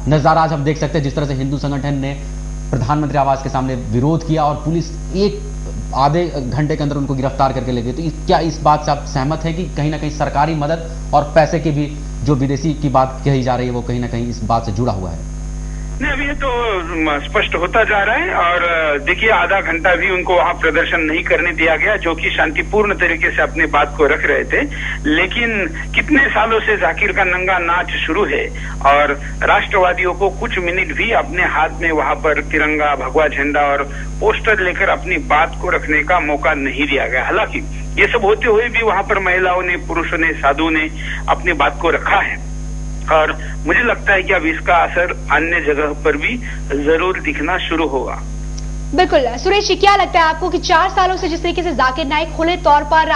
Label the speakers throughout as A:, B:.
A: नजारा आज हम देख सकते हैं, जिस तरह से हिंदू संगठन ने प्रधानमंत्री आवास के सामने विरोध किया और पुलिस एक आधे घंटे के अंदर उनको गिरफ्तार करके ले गई। तो क्या इस बात से आप सहमत हैं कि कहीं ना कहीं सरकारी मदद और पैसे की भी जो विदेशी की बात कही जा रही है वो कहीं ना कहीं इस बात से जुड़ा हुआ है?
B: नहीं, अभी ये तो स्पष्ट होता जा रहा है। और देखिए, आधा घंटा भी उनको वहां प्रदर्शन नहीं करने दिया गया, जो कि शांतिपूर्ण तरीके से अपनी बात को रख रहे थे। लेकिन कितने सालों से जाकिर का नंगा नाच शुरू है और राष्ट्रवादियों को कुछ मिनट भी अपने हाथ में वहां पर तिरंगा, भगवा झंडा और पोस्टर लेकर अपनी बात को रखने का मौका नहीं दिया गया। हालांकि ये सब होते हुए भी वहां पर महिलाओं ने, पुरुषों ने, साधुओं ने अपनी बात को रखा है और मुझे लगता है कि अब इसका असर अन्य जगह पर भी जरूर दिखना शुरू होगा।
C: बिल्कुल सुरेश जी, क्या लगता है आपको कि 4 सालों से जिस तरीके से जाकिर नाइक खुले तौर पर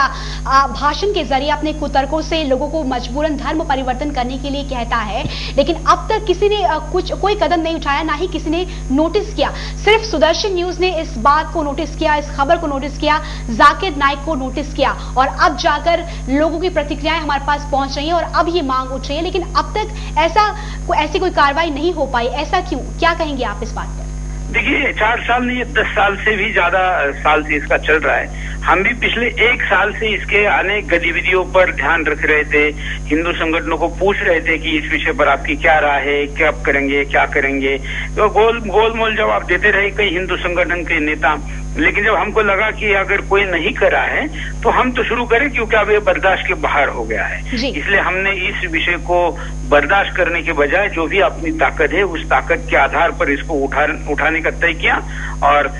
C: भाषण के जरिए अपने कुतर्कों से लोगों को मजबूरन धर्म परिवर्तन करने के लिए कहता है, लेकिन अब तक किसी ने कोई कदम नहीं उठाया, ना ही किसी ने नोटिस किया। सिर्फ सुदर्शन न्यूज ने इस बात को नोटिस किया, इस खबर को नोटिस किया, जाकिर नाइक को नोटिस किया और अब जाकर लोगों की प्रतिक्रियाएं हमारे पास पहुंच रही है और अब ये मांग उठ रही है। लेकिन अब तक ऐसी कोई कार्रवाई नहीं हो पाई, ऐसा क्यों? क्या कहेंगे आप इस बात पर?
B: देखिए, 4 साल नहीं, 10 साल से भी ज्यादा साल से इसका चल रहा है। हम भी पिछले 1 साल से इसके अनेक गतिविधियों पर ध्यान रख रहे थे, हिंदू संगठनों को पूछ रहे थे कि इस विषय पर आपकी क्या राय है, कब करेंगे, क्या करेंगे। तो गोलमोल जवाब देते रहे कई हिंदू संगठन के नेता। लेकिन जब हमको लगा कि अगर कोई नहीं करा है तो हम तो शुरू करें, क्योंकि अब ये बर्दाश्त के बाहर हो गया है। इसलिए हमने इस विषय को बर्दाश्त करने के बजाय जो भी अपनी ताकत है उस ताकत के आधार पर इसको उठाने का तय किया। और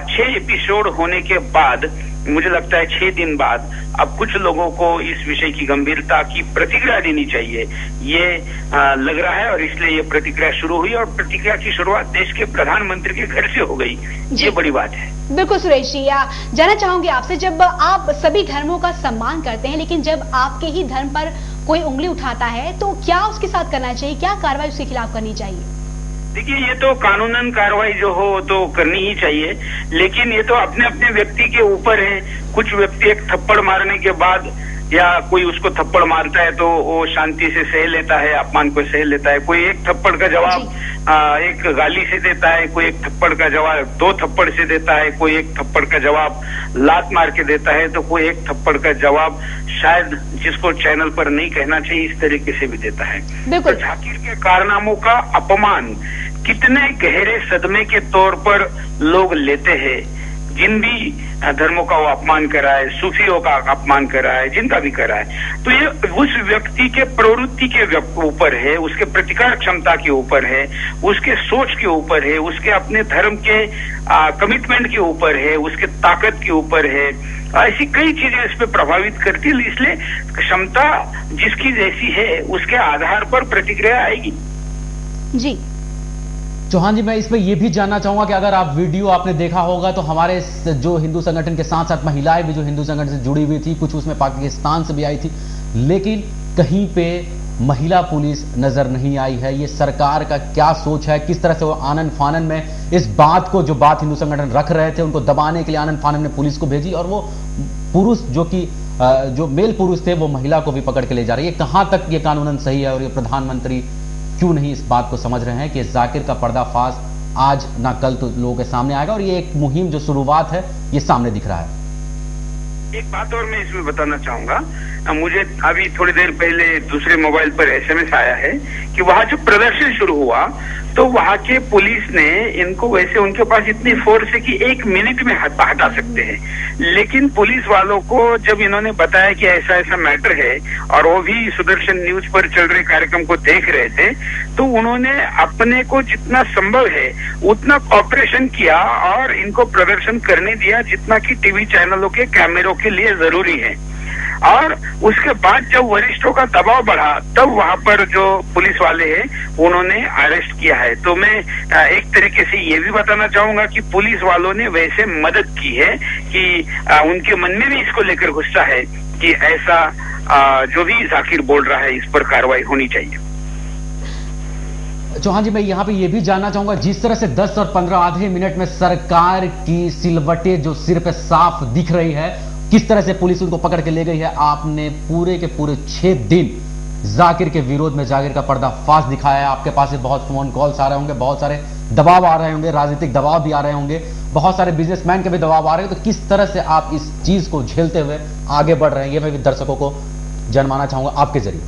B: 6 एपिसोड होने के बाद, मुझे लगता है 6 दिन बाद, अब कुछ लोगों को इस विषय की गंभीरता की प्रतिक्रिया देनी चाहिए, ये लग रहा है। और इसलिए ये प्रतिक्रिया शुरू हुई और प्रतिक्रिया की शुरुआत देश के प्रधानमंत्री के घर से हो गई। ये बड़ी बात है।
C: बिल्कुल सुरेश जी, जानना चाहूंगी आपसे, जब आप सभी धर्मों का सम्मान करते हैं, लेकिन जब आपके ही धर्म पर कोई उंगली उठाता है तो क्या उसके साथ करना चाहिए, क्या कार्रवाई उसके खिलाफ करनी चाहिए?
B: देखिए, ये तो कानूनन कार्रवाई जो हो तो करनी ही चाहिए, लेकिन ये तो अपने अपने व्यक्ति के ऊपर है। कुछ व्यक्ति एक थप्पड़ मारने के बाद या कोई उसको थप्पड़ मारता है तो वो शांति से सह लेता है, अपमान को सह लेता है। कोई एक थप्पड़ का जवाब एक गाली से देता है, कोई एक थप्पड़ का जवाब 2 थप्पड़ से देता है, कोई एक थप्पड़ का जवाब लात मार के देता है, तो कोई एक थप्पड़ का जवाब शायद जिसको चैनल पर नहीं कहना चाहिए इस तरीके से भी देता है। तो जाकिर के कारनामों का अपमान कितने गहरे सदमे के तौर पर लोग लेते हैं। जिन भी धर्मों का वो अपमान करा है, सूफियों का अपमान करा है, जिनका भी करा है, तो ये उस व्यक्ति के प्रवृत्ति के ऊपर है, उसके प्रतिकार क्षमता के ऊपर है, उसके सोच के ऊपर है, उसके अपने धर्म के कमिटमेंट के ऊपर है, उसके ताकत के ऊपर है। ऐसी कई चीजें इस पे प्रभावित करती है। इसलिए क्षमता जिसकी जैसी है उसके आधार पर प्रतिक्रिया आएगी।
C: जी
A: चौहान जी, मैं इसमें यह भी जानना चाहूंगा कि अगर आप वीडियो आपने देखा होगा तो हमारे जो हिंदू संगठन के साथ साथ महिलाएं भी जो हिंदू संगठन से जुड़ी हुई थी, कुछ उसमें पाकिस्तान से भी आई थी, लेकिन कहीं पे महिला पुलिस नजर नहीं आई है। ये सरकार का क्या सोच है? किस तरह से वो आनन फानन में इस बात को, जो बात हिंदू संगठन रख रहे थे, उनको दबाने के लिए आनन फानन में पुलिस को भेजी और वो पुरुष जो मेल पुरुष थे वो महिला को भी पकड़ के ले जा रही है। कहां तक ये कानूनन सही है और ये प्रधानमंत्री क्यों नहीं इस बात को समझ रहे हैं कि जाकिर का पर्दाफाश आज ना कल तो लोगों के सामने आएगा और ये एक मुहिम जो शुरुआत है ये सामने दिख रहा है।
B: एक बात और मैं इसमें बताना चाहूंगा, मुझे अभी थोड़ी देर पहले दूसरे मोबाइल पर SMS आया है कि वहां जो प्रदर्शन शुरू हुआ तो वहां के पुलिस ने इनको, वैसे उनके पास इतनी फोर्स है कि 1 मिनट में हटा सकते हैं, लेकिन पुलिस वालों को जब इन्होंने बताया कि ऐसा ऐसा मैटर है और वो भी सुदर्शन न्यूज पर चल रहे कार्यक्रम को देख रहे थे, तो उन्होंने अपने को जितना संभव है उतना कॉपरेशन किया और इनको प्रदर्शन करने दिया जितना कि टीवी चैनलों के कैमरों के लिए जरूरी है। और उसके बाद जब वरिष्ठों का दबाव बढ़ा तब वहां पर जो पुलिस वाले हैं उन्होंने अरेस्ट किया है। तो मैं एक तरीके से ये भी बताना चाहूंगा कि पुलिस वालों ने वैसे मदद की है कि उनके मन में भी इसको लेकर गुस्सा है कि ऐसा जो भी जाकिर बोल रहा है इस पर कार्रवाई होनी चाहिए।
A: चौहान जी, मैं यहां पे ये भी जानना चाहूंगा, जिस तरह से 10 और 15 आधे मिनट में सरकार की सिलवटें जो सिर पे साफ दिख रही है, किस तरह से पुलिस उनको पकड़ के ले गई है, आपने पूरे के पूरे 6 दिन जाकिर के विरोध में जाकिर का पर्दाफाश दिखाया है। आपके पास से बहुत फोन कॉल्स आ रहे होंगे, बहुत सारे दबाव आ रहे होंगे, राजनीतिक दबाव भी आ रहे होंगे, बहुत सारे बिजनेसमैन के भी दबाव आ रहे हैं। तो किस तरह से आप इस चीज को झेलते हुए आगे बढ़ रहे हैं, ये मैं भी दर्शकों को जानवाना चाहूंगा आपके जरिए।